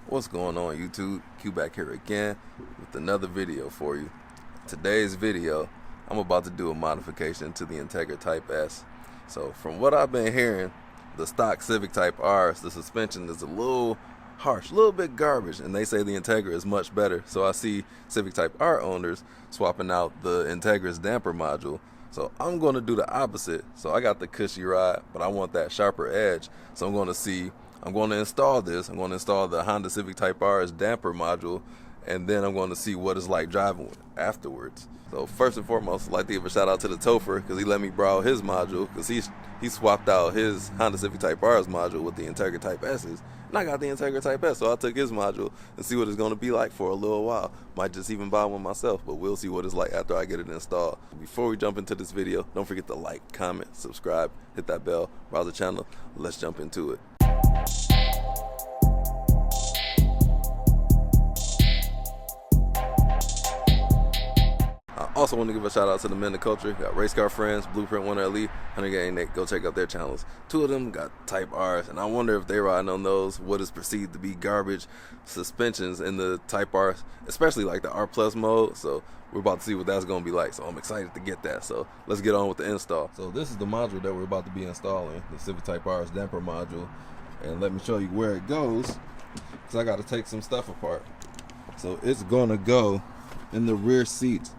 What's going on YouTube? Q back here again with another video for you. Today's video, I'm about to do a modification to the Integra Type S. So from what I've been hearing, the stock Civic Type R's, the suspension is a little harsh, a little bit garbage, and they say the Integra is much better. So I see Civic Type R owners swapping out the Integra's damper module. So I'm going to do the opposite. So I got the cushy ride, but I want that sharper edge. So I'm going to install this. I'm going to install the Honda Civic Type R's damper module, and then I'm going to see what it's like driving with afterwards. So first and foremost, I'd like to give a shout out to the Topher because he let me borrow his module because he swapped out his Honda Civic Type R's module with the Integra Type S's. And I got the Integra Type S, so I took his module and see what it's going to be like for a little while. Might just even buy one myself, but we'll see what it's like after I get it installed. Before we jump into this video, don't forget to like, comment, subscribe, hit that bell, browse the channel. Let's jump into it. I also want to give a shout out to the men of culture. Got Race Car Friends, Blueprint 1LE, 100 Nate. Go check out their channels. Two of them got Type R's, and I wonder if they riding on those what is perceived to be garbage suspensions in the Type R's, especially like the R Plus mode. So we're about to see what that's going to be like. So I'm excited to get that. So let's get on with the install. So this is the module that we're about to be installing, the Civic Type R's damper module. And let me show you where it goes, because I got to take some stuff apart. So it's going to go in the rear seat,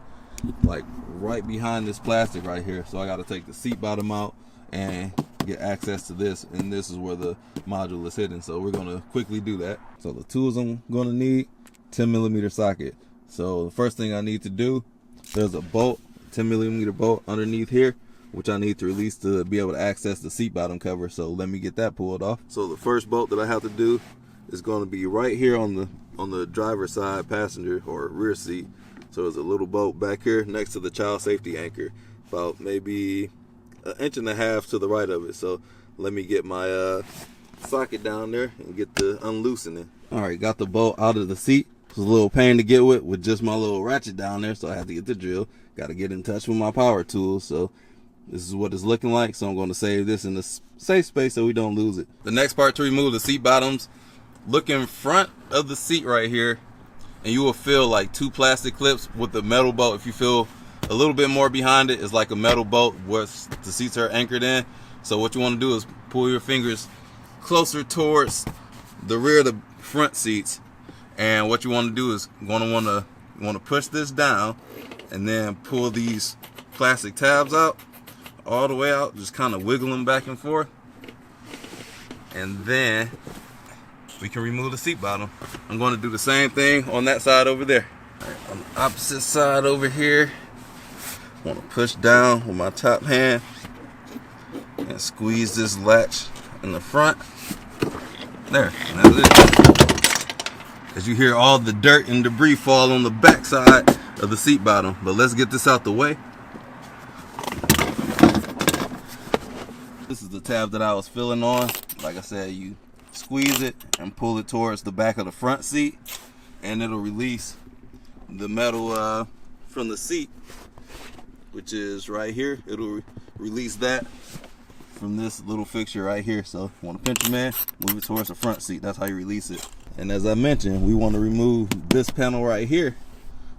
like right behind this plastic right here. So I got to take the seat bottom out and get access to this, and this is where the module is hidden. So we're going to quickly do that. So the tools I'm going to need: 10mm socket. So the first thing I need to do, there's a bolt, 10mm bolt underneath here, which I need to release to be able to access the seat bottom cover. So let me get that pulled off. So the first bolt that I have to do is going to be right here on the driver's side passenger or rear seat. So there's a little bolt back here next to the child safety anchor, about maybe 1.5 inches to the right of it. So let me get my socket down there and get the unloosening. All right, got the bolt out of the seat. It was a little pain to get with just my little ratchet down there, so I had to get the drill. Got to get in touch with my power tools. So this is what it's looking like. So I'm going to save this in a safe space so we don't lose it. The next part to remove the seat bottoms, look in front of the seat right here, and you will feel like two plastic clips with the metal bolt. If you feel a little bit more behind it, it's like a metal bolt where the seats are anchored in. So what you want to do is pull your fingers closer towards the rear of the front seats, and what you want to do is want to push this down and then pull these plastic tabs out all the way out, just kind of wiggle them back and forth, and then we can remove the seat bottom. I'm going to do the same thing on that side over there. Right, on the opposite side over here, I want to push down with my top hand and squeeze this latch in the front. There, and that's it. As you hear all the dirt and debris fall on the back side of the seat bottom. But let's get this out the way. This is the tab that I was filling on. Like I said, you squeeze it and pull it towards the back of the front seat, and it'll release the metal from the seat, which is right here. It'll release that from this little fixture right here. So you want to pinch them in, move it towards the front seat. That's how you release it. And as I mentioned, we want to remove this panel right here.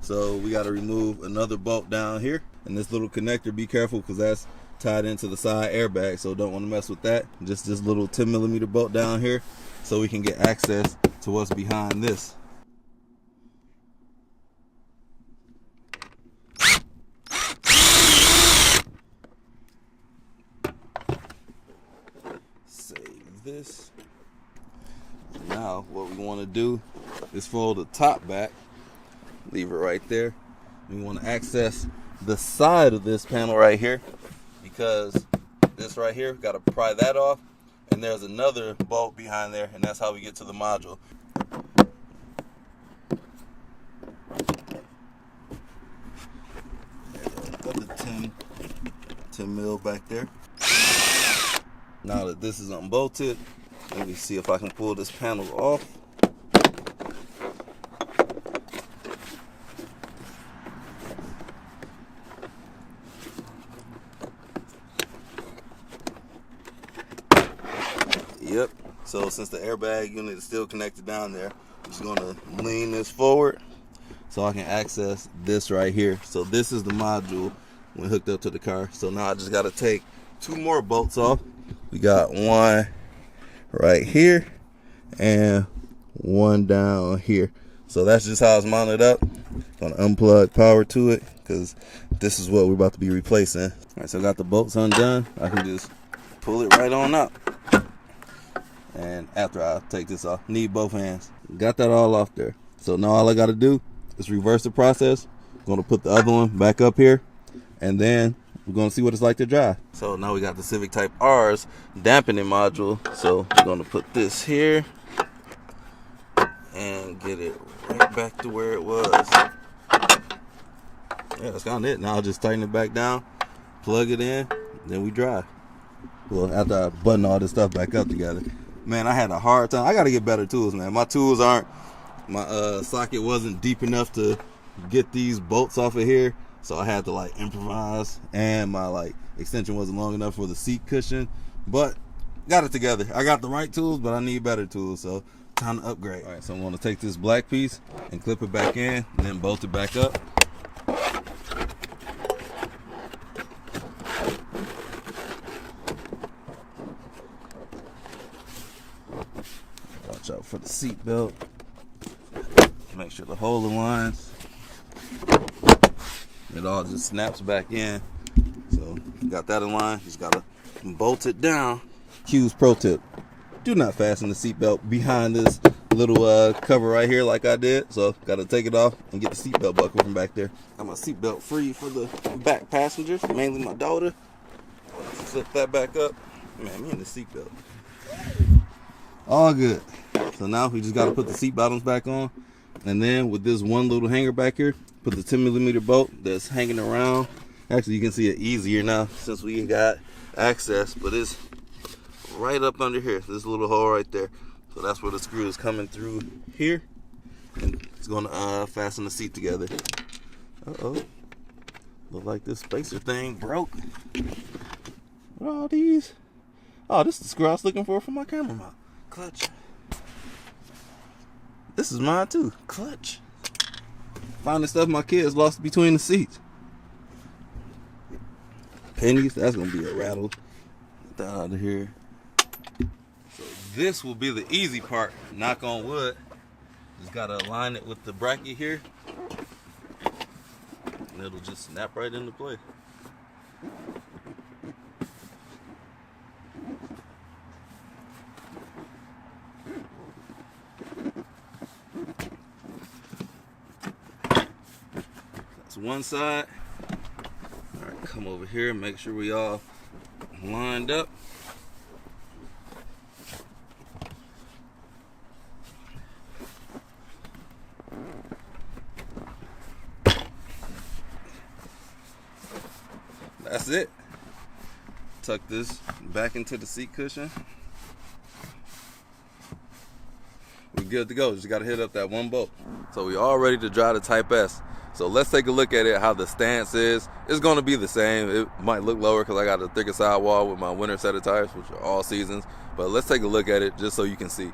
So we got to remove another bolt down here, and this little connector, be careful because that's tied into the side airbag, so don't want to mess with that. Just this little 10mm bolt down here so we can get access to what's behind this. Save this. Now what we want to do is fold the top back, leave it right there. We want to access the side of this panel right here, because this right here, got to pry that off, and there's another bolt behind there, and that's how we get to the module. Got the 10 mil back there. Now that this is unbolted, let me see if I can pull this panel off. Yep. So since the airbag unit is still connected down there, Just gonna lean this forward so I can access this right here. So this is the module when hooked up to the car. So now I just gotta take 2 more bolts off. We got one right here and one down here. So that's just how it's mounted up. Gonna unplug power to it because this is what we're about to be replacing. All right, so I got the bolts undone. I can just pull it right on up. And after I take this off, need both hands. Got that all off there. So now all I gotta do is reverse the process. I'm gonna put the other one back up here, and then we're gonna see what it's like to drive. So now we got the Civic Type R's dampening module. So we're gonna put this here and get it right back to where it was. Yeah, that's kind of it. Now I'll just tighten it back down, plug it in, then we drive. Well, after I button all this stuff back up together. Man, I had a hard time. I got to get better tools, man. My tools aren't, my socket wasn't deep enough to get these bolts off of here. So I had to like improvise, and my like extension wasn't long enough for the seat cushion, but got it together. I got the right tools, but I need better tools. So time to upgrade. All right, so I'm going to take this black piece and clip it back in and then bolt it back up. Watch out for the seat belt. Make sure the hole aligns. It all just snaps back in. So got that in line. Just gotta bolt it down. Q's pro tip: do not fasten the seat belt behind this little cover right here like I did. So gotta take it off and get the seat belt buckle from back there. Got my seat belt free for the back passengers, mainly my daughter. Flip that back up. Man, me and the seat belt. All good. So now we just gotta put the seat bottoms back on, and then with this one little hanger back here, put the 10mm bolt that's hanging around. Actually, you can see it easier now since we got access, but it's right up under here. This little hole right there. So that's where the screw is coming through here, and it's gonna fasten the seat together. Uh-oh. Look like this spacer thing broke. What are all these? Oh, this is the screw I was looking for my camera mount. Clutch. This is mine too. Clutch. Finding stuff my kids lost between the seats. Pennies, that's gonna be a rattle. Get that out of here. So this will be the easy part, knock on wood. Just gotta align it with the bracket here, and it'll just snap right into place. One side. All right, come over here, make sure we all lined up. That's it. Tuck this back into the seat cushion. We're good to go. Just gotta hit up that one bolt. So we all ready to drive the Type S. So let's take a look at it, how the stance is. It's going to be the same. It might look lower because I got a thicker sidewall with my winter set of tires, which are all seasons. But let's take a look at it just so you can see.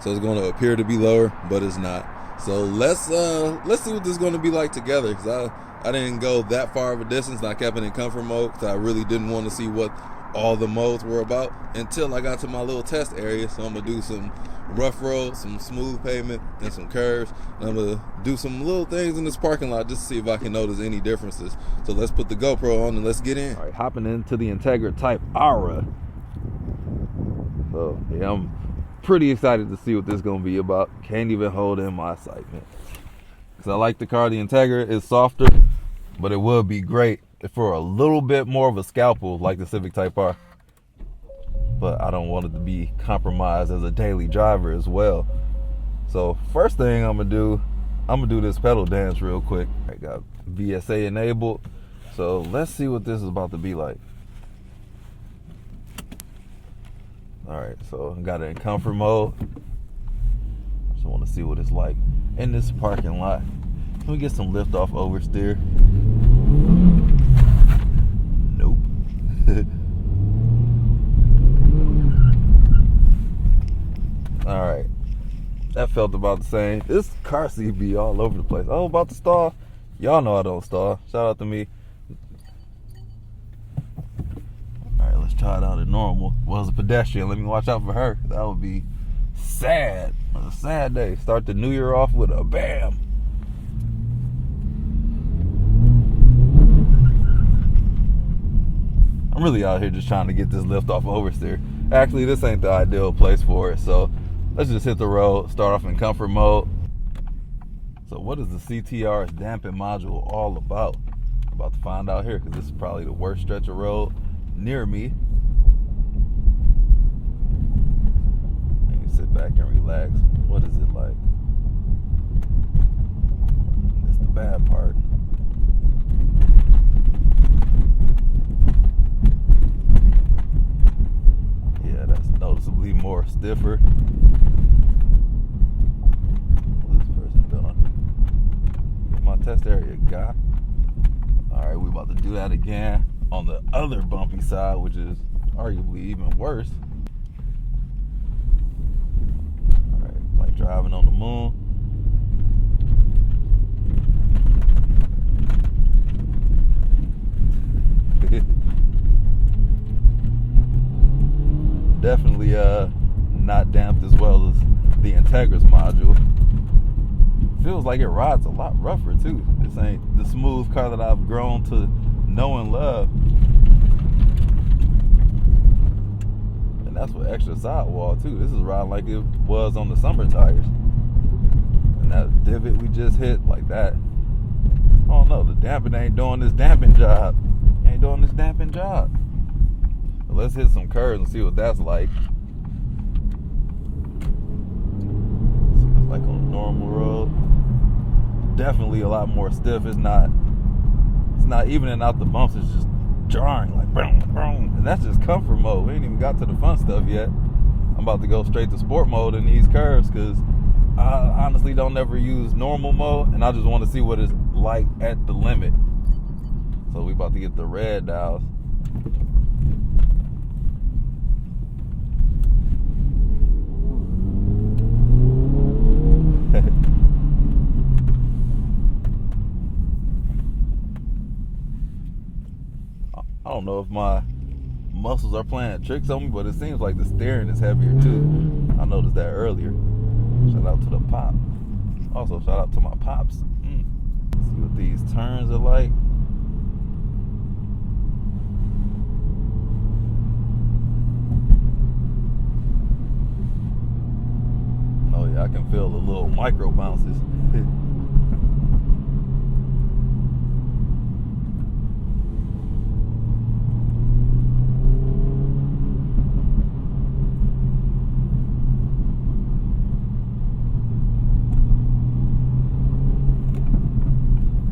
So it's going to appear to be lower, but it's not. So let's see what this is going to be like together. Because I didn't go that far of a distance, and I kept it in comfort mode because I really didn't want to see what all the modes were about until I got to my little test area. So I'm going to do some rough road, some smooth pavement, and some curves. And I'm gonna do some little things in this parking lot just to see if I can notice any differences. So let's put the GoPro on and let's get in. All right, hopping into the Integra Type R. So yeah, I'm pretty excited to see what this is gonna be about. Can't even hold in my excitement because I like the car. The Integra is softer, but it would be great for a little bit more of a scalpel like the Civic Type R. But I don't want it to be compromised as a daily driver as well. So first thing I'm gonna do this pedal dance real quick. I got VSA enabled. So let's see what this is about to be like. All right, so I got it in comfort mode. Just want to see what it's like in this parking lot. Let me get some lift off oversteer. Nope. All right, That felt about the same. This car seat be all over the place. Oh, about to stall. Y'all know I don't stall. Shout out to me. Alright, let's try it out at normal. Well, as a pedestrian, let me watch out for her. That would be sad. A sad day. Start the new year off with a bam. I'm really out here just trying to get this lift off oversteer. Actually, this ain't the ideal place for it, so let's just hit the road, start off in comfort mode. So what is the CTR's dampen module all about? I'm about to find out here, because this is probably the worst stretch of road near me. I can sit back and relax. What is it like? That's the bad part. Yeah, that's noticeably more stiffer. What's this person doing? Get my test area guy. Alright, we about to do that again on the other bumpy side, which is arguably even worse. Alright, like driving on the moon. Definitely not damped as well as the Integra's module. Feels like it rides a lot rougher too. This ain't the smooth car that I've grown to know and love. And that's with extra sidewall too. This is riding like it was on the summer tires. And that divot we just hit, like that. Oh no, the dampen ain't doing this damping job. Ain't doing this damping job. But let's hit some curves and see what that's like. See what it's like on a normal road. Definitely a lot more stiff. It's not evening out the bumps. It's just jarring, like boom, boom. And that's just comfort mode. We ain't even got to the fun stuff yet. I'm about to go straight to sport mode in these curves because I honestly don't ever use normal mode, and I just want to see what it's like at the limit. So we about to get the red dials. I don't know if my muscles are playing tricks on me, but it seems like the steering is heavier too. I noticed that earlier. Shout out to the pop. Also, shout out to my pops. See what these turns are like. Oh yeah, I can feel the little micro bounces.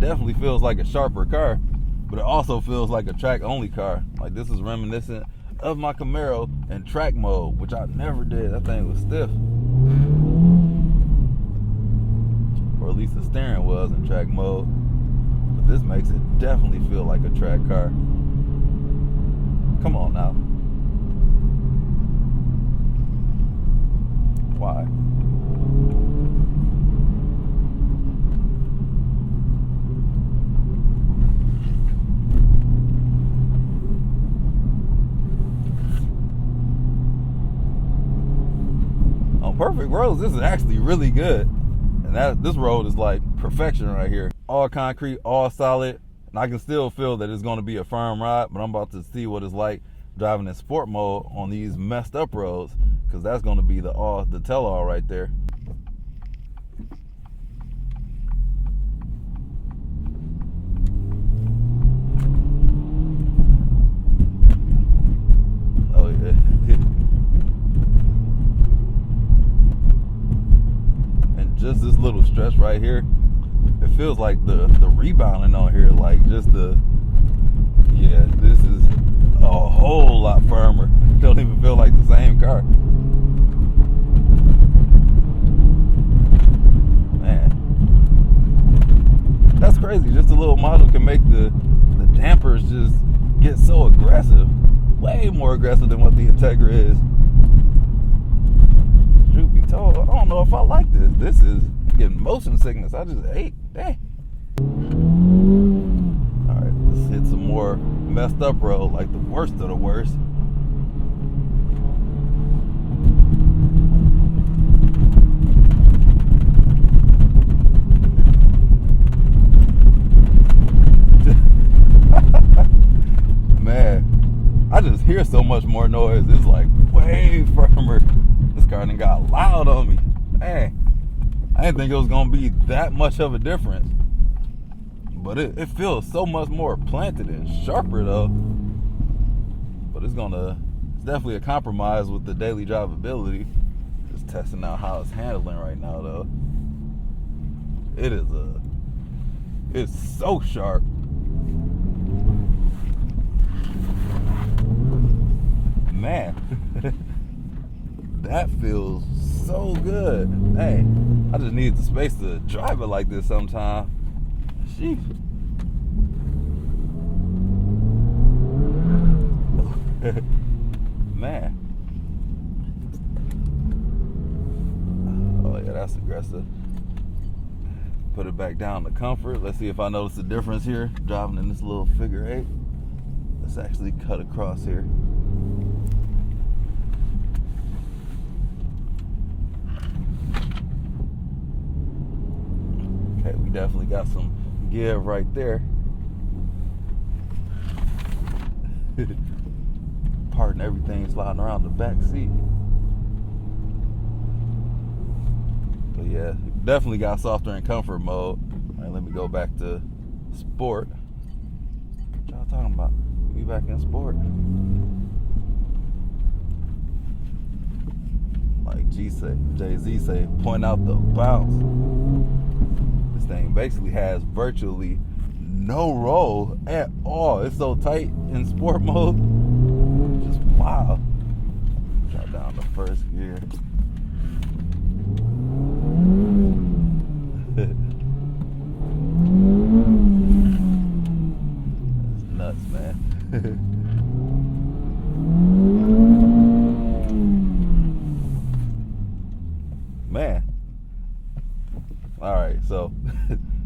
Definitely feels like a sharper car, but it also feels like a track only car. Like this is reminiscent of my Camaro in track mode, which I never did. That thing was stiff, or at least the steering was in track mode. But this makes it definitely feel like a track car. Come on now. Why? Perfect roads, this is actually really good. And this road is like perfection right here. All concrete, all solid, and I can still feel that it's going to be a firm ride, but I'm about to see what it's like driving in sport mode on these messed up roads, because that's going to be the tell-all right there. Oh yeah. Just this little stretch right here, it feels like the rebounding on here, like just yeah, this is a whole lot firmer. It don't even feel like the same car. Man, that's crazy. Just a little model can make the dampers just get so aggressive, way more aggressive than what the Integra is. Truth be I don't know if I like this. This is getting motion sickness. I just ate. Dang. All right, let's hit some more messed up road, like the worst of the worst. Man, I just hear so much more noise. It's like way firmer. This car done got loud on me. Man, I didn't think it was gonna be that much of a difference. But it feels so much more planted and sharper though. But it's definitely a compromise with the daily drivability. Just testing out how it's handling right now though. It's so sharp. Man, that feels so good. Hey, I just need the space to drive it like this sometime. Sheesh. Man. Oh yeah, that's aggressive. Put it back down to comfort. Let's see if I notice a difference here driving in this little figure 8. Let's actually cut across here. Okay, we definitely got some give right there. Pardon everything sliding around the back seat. But yeah, definitely got softer in comfort mode. All right, let me go back to sport. What y'all talking about? Be back in sport. Like Jay-Z say, point out the bounce. This thing basically has virtually no roll at all. It's so tight in sport mode. Just wow. Drop down the first gear. That's nuts, man. Man. All right, so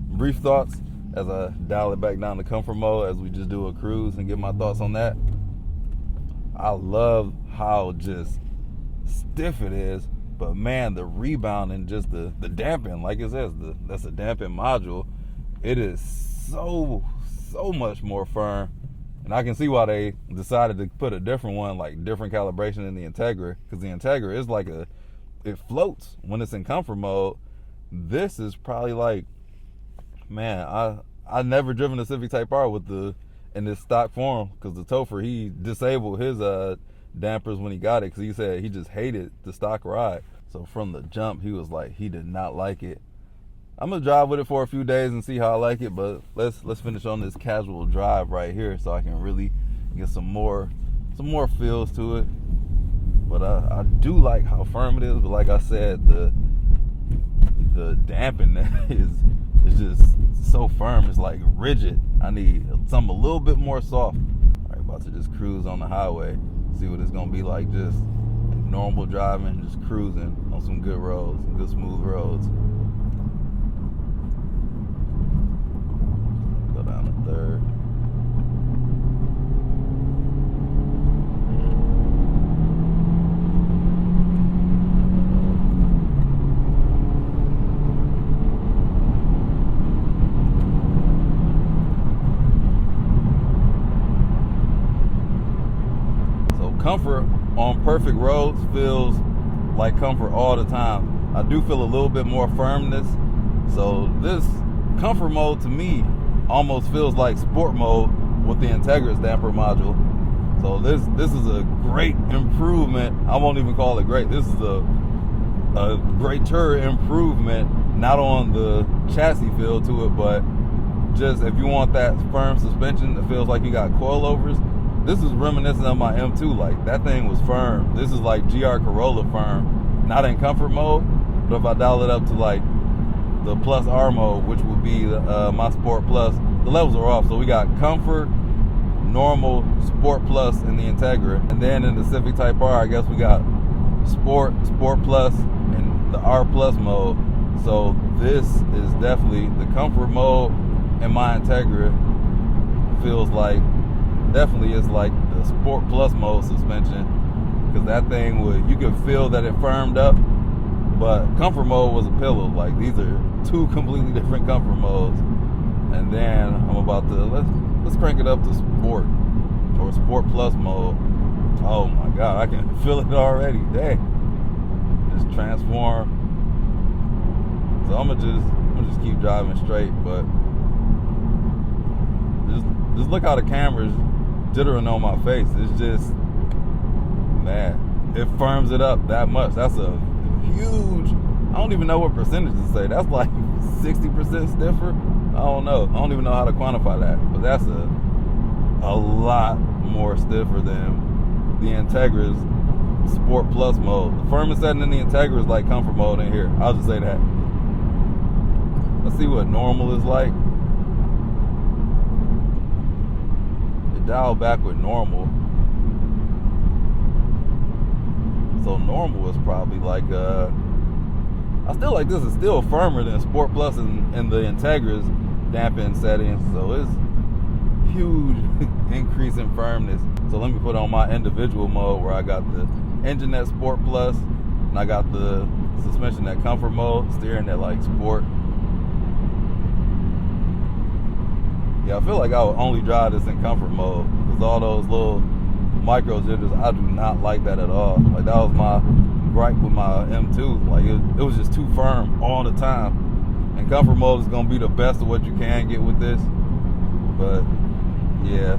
brief thoughts as I dial it back down to comfort mode as we just do a cruise and get my thoughts on that. I love how just stiff it is, but man, the rebound and just the dampen, like it says, that's a dampen module. It is so much more firm. And I can see why they decided to put a different one, like different calibration in the Integra, because the Integra is like it floats when it's in comfort mode. This is probably like, man, I never driven a Civic Type R in this stock form, because the Topher, he disabled his dampers when he got it, because he said he just hated the stock ride. So from the jump, he was like, he did not like it. I'm gonna drive with it for a few days and see how I like it, but let's finish on this casual drive right here so I can really get some more feels to it. But I do like how firm it is, but like I said, the dampen is just so firm. It's like rigid. I need something a little bit more soft. All right, about to just cruise on the highway, see what it's gonna be like just normal driving, just cruising on some good roads, some good smooth roads. Go down to third. Comfort on perfect roads feels like comfort all the time. I do feel a little bit more firmness. So this comfort mode to me almost feels like sport mode with the Integra's damper module. So this is a great improvement. I won't even call it great. This is a greater improvement, not on the chassis feel to it, but just if you want that firm suspension that feels like you got coilovers. This is reminiscent of my M2. Like, that thing was firm. This is like GR Corolla firm. Not in comfort mode, but if I dial it up to like the Plus R mode, which would be my Sport Plus, the levels are off. So we got comfort, normal, Sport Plus in the Integra. And then in the Civic Type R, I guess we got Sport, Sport Plus, and the R Plus mode. So this is definitely the comfort mode, and my Integra feels like definitely is like the Sport Plus mode suspension, because that thing would, you could feel that it firmed up, but comfort mode was a pillow. Like, these are two completely different comfort modes. And then I'm about to let's crank it up to Sport or Sport Plus mode. Oh my God, I can feel it already. Dang, just transform. So I'm gonna just keep driving straight, but just look how the camera's jittering on my face. It's just, man, it firms it up that much. That's a huge, I don't even know what percentage to say. That's like 60% stiffer. I don't know. I don't even know how to quantify that, but that's a lot more stiffer than the Integra's Sport Plus mode. The firmest setting in the Integra is like comfort mode in here. I'll just say that. Let's see what normal is like. It dialed back with normal. So normal is probably like I still like this is still firmer than Sport Plus and the Integra's dampen settings. So it's huge increase in firmness. So let me put on my individual mode where I got the engine at Sport Plus and I got the suspension at comfort mode, steering at like Sport. Yeah, I feel like I would only drive this in comfort mode because all those little micro jitters, I do not like that at all. Like, that was my gripe with my M2. Like, it was just too firm all the time. And comfort mode is gonna be the best of what you can get with this. But yeah,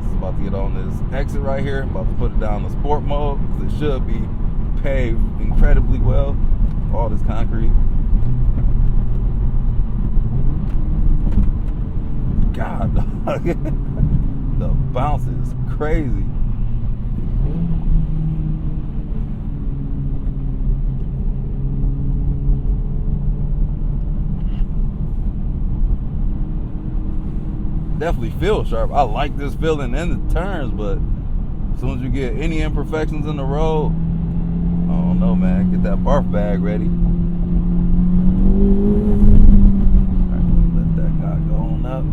it's about to get on this exit right here. I'm about to put it down to Sport mode because it should be paved incredibly well. All this concrete. God, the bounce is crazy. Definitely feels sharp. I like this feeling in the turns, but as soon as you get any imperfections in the road, I don't know, man. Get that barf bag ready. All right, let that guy go on up.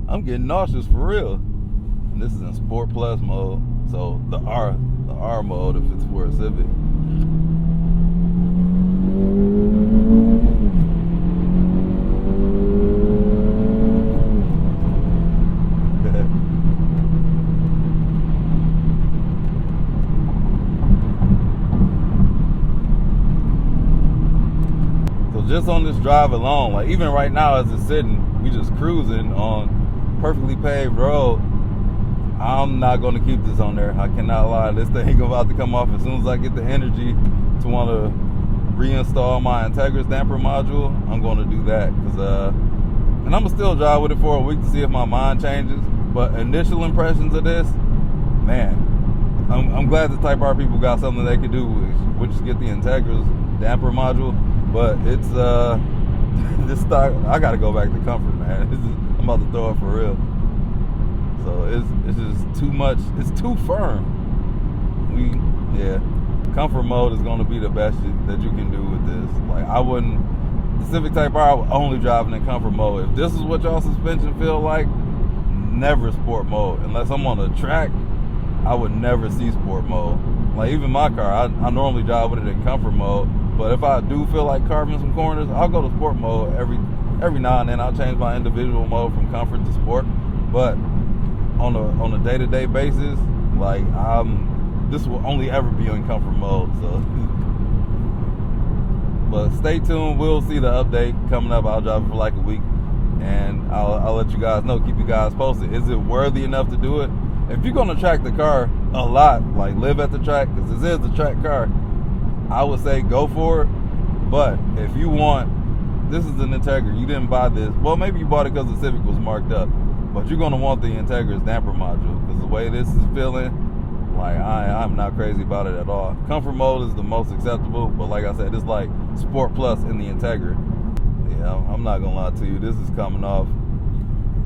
I'm getting nauseous for real. And this is in Sport Plus mode, so the R mode if it's for a Civic. So just on this drive alone, like even right now as it's sitting, we just cruising on perfectly paved road. I'm not going to keep this on there. I cannot lie. This thing about to come off as soon as I get the energy to want to reinstall my Integra's damper module. I'm going to do that because and I'm gonna still drive with it for a week to see if my mind changes. But initial impressions of this, man, I'm glad the Type R people got something they could do, which is get the Integra's damper module. But it's this stock, I got to go back to comfort, man. I'm about to throw it for real. So it's just too much. It's too firm. Comfort mode is going to be the best that you can do with this. Like, I wouldn't, the Civic Type R, I would only drive in comfort mode. If this is what y'all suspension feel like, never sport mode. Unless I'm on a track, I would never see sport mode. Like, even my car, I normally drive with it in comfort mode. But if I do feel like carving some corners, I'll go to sport mode every now and then. I'll change my individual mode from comfort to sport. But on a day-to-day basis, like, this will only ever be in comfort mode. So, but stay tuned. We'll see the update coming up. I'll drive it for like a week, and I'll let you guys know. Keep you guys posted. Is it worthy enough to do it? If you're gonna track the car a lot, like live at the track, because this is a track car, I would say go for it. But if you want, this is an Integra. You didn't buy this. Well, maybe you bought it because the Civic was marked up. But you're gonna want the Integra's damper module, because the way this is feeling, like, I'm not crazy about it at all. Comfort mode is the most acceptable, but like I said, it's like Sport Plus in the Integra. Yeah, I'm not gonna lie to you. This is coming off.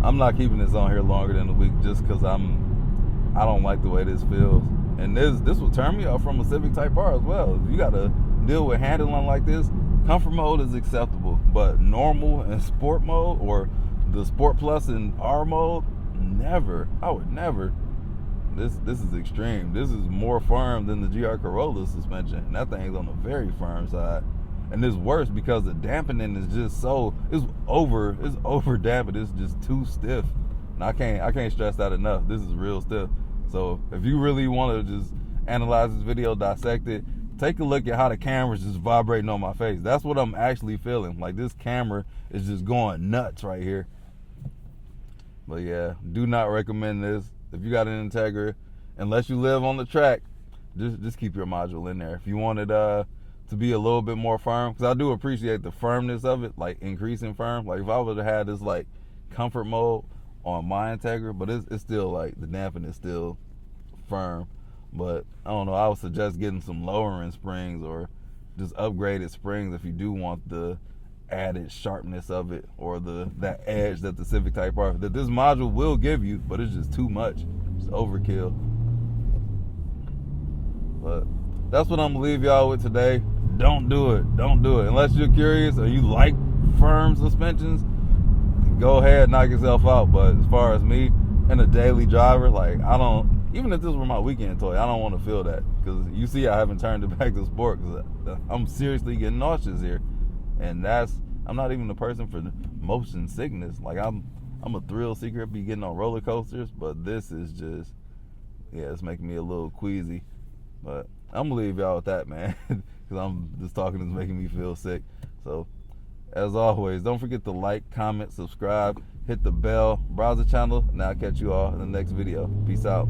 I'm not keeping this on here longer than a week just because I don't like the way this feels. And this will turn me off from a Civic Type R as well. If you got to deal with handling like this, comfort mode is acceptable, but normal and sport mode, or the Sport Plus and R mode, never. I would never. This is extreme. This is more firm than the GR Corolla suspension, and that thing's on the very firm side. And it's worse because the dampening is just it's over dampened. It's just too stiff. And I can't stress that enough. This is real stiff. So if you really want to just analyze this video, dissect it, take a look at how the camera's just vibrating on my face. That's what I'm actually feeling. Like, this camera is just going nuts right here. But yeah, do not recommend this. If you got an Integra, unless you live on the track, just keep your module in there. If you want it to be a little bit more firm, because I do appreciate the firmness of it, like increasing firm. Like if I would have had this like comfort mode on my Integra, but it's still like the damping is still firm. But I don't know, I would suggest getting some lowering springs or just upgraded springs if you do want the added sharpness of it, or that edge that the Civic Type R that this module will give you, but it's just too much. It's overkill. But that's what I'm gonna leave y'all with today. Don't do it unless you're curious or you like firm suspensions. Go ahead, knock yourself out. But as far as me and a daily driver, like, I don't, even if this were my weekend toy, I don't want to feel that, because you see I haven't turned it back to sport because I'm seriously getting nauseous here. And I'm not even the person for motion sickness. Like, I'm a thrill seeker, be getting on roller coasters, but this is just, yeah, it's making me a little queasy. But I'm gonna leave y'all with that, man, because I'm just talking is making me feel sick. So as always, don't forget to like, comment, subscribe, hit the bell, browse the channel, and I'll catch you all in the next video. Peace out.